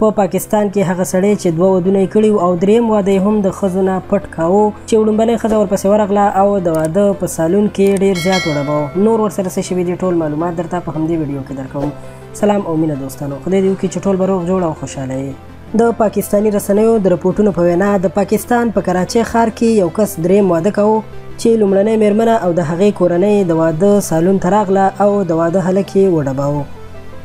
په پاکستان کې هغه سړی چې 2 ودونه یې کړي او دریم واده هم د ښځو نه پټ کاوه چې وړومبنۍ ښځه ورپسې ورغله او د واده په سالون کې ډېر زیات وډباوه. نور ورسره څه شوي دي ټول معلومات درته په همدې ویډیو کې درکوم. سلام او مینه دوستانو، خدای دې وکړي چې ټول به روغ جوړ او خوشحاله یې. د پاکستاني رسنیو د رپورټونو په وینا د پاکستان په کراچۍ ښار کې یو کس دریم واده کوه چې لومړنۍ میرمنه او د هغې کورنۍ د واده سالون ته راغله او د واده هلک یې وډباوه.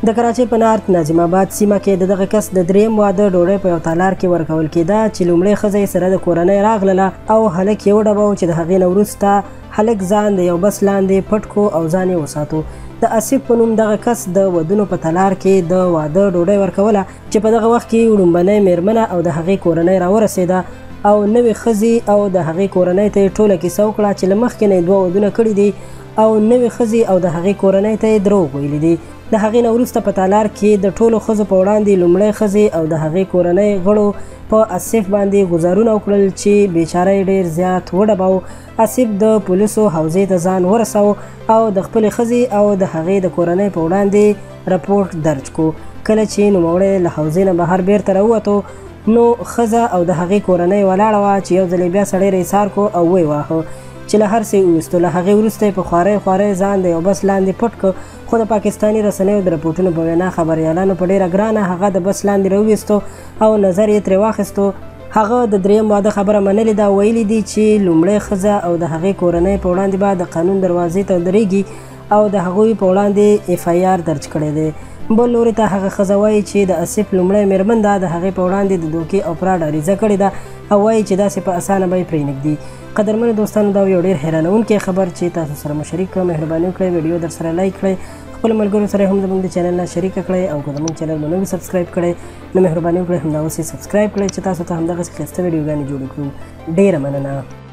د کراچۍ په نارت ناظم آباد سیمه کې د دغه کس د دریم واده ډوډۍ په یو تالار کې ورکول کېده چې لومړۍ ښځه سره د کورنۍ راغله او هلک یې وډباوه چې د هغې نه وروسته هلک ځان د یو بس لاندې پټ کو او ځان یې وساتو. د اسیف په نوم دغه کس د ودونو په تالار کې د واده ډوډۍ ورکوله چې په دغه وخت کې وړومبنۍ میرمنه او د هغې کورنۍ راورسېده او نوې ښځې او د هغې کورنۍ ته یې ټوله کیسه وکړه چې له مخکې نه یې 2 ودونه کړي دي او نوې ښځې او د هغې کورنۍ ته یې دروغ ویلي دي. د هغې نه وروسته په تالار کې د ټولو ښځو په وړاندې لومړۍ ښځې او د هغې کورنۍ غړو په اسیف باندې ګزارونه وکړل چې بیچاره یې ډېر زیات وډباوه. اسیف د پولیسو حوزې ته ځان ورساوه او د خپلې ښځې او د هغې د کورنۍ په وړاندې رپورټ درج کو. کله چې نوموړی له حوزې نه بهر بیرته راووتو نو ښځه او د هغې کورنۍ ولاړه وه چې یو ځلې بیا سړی ایسار کو او ویې واهه چې له هر څه یې وویستو. له هغې وروسته یې په خوارۍ ځان د یو بس لاندې پټ کړ، خو د پاکستاني رسنیو د رپورټونو په وینا خبریالانو په ډېره ګرانه هغه د بس لاندې راوویستو او نظر یې ترې واخیستو. هغه د دریم واده خبره منلې ده، ویلي دي چې لومړۍ ښځه او د هغې کورنۍ په وړاندې به د قانون دروازې ته درېږي او د هغوی په وړاندې FIR درج کړی دی. بل لوري ته هغه ښځه وایي چې د اسیف لومړۍ میرمن ده د هغې په وړاندې د دوکې او فراډ عریضه کړې ده او وایي چې داسې په اسانه به یې پرېنږدي. قدرمنو دوستانو، دا یو ډېر حیرانوونکی خبر چې تاسو سره مو شریک کړم. مهرباني وکړئ ویډیو در سره لایک کړئ، خپلو ملګرو سره هم زموږ د چینل نه شریکه کړئ او که زموږ چینل مو نه وي سبسکرایب کړی نو مهرباني وکړئ همدا اوس یې سبسکرایب کړئ چې تاسو ته همدغسې ښایسته ویډیوګانې جوړې کړو. ډېره مننه.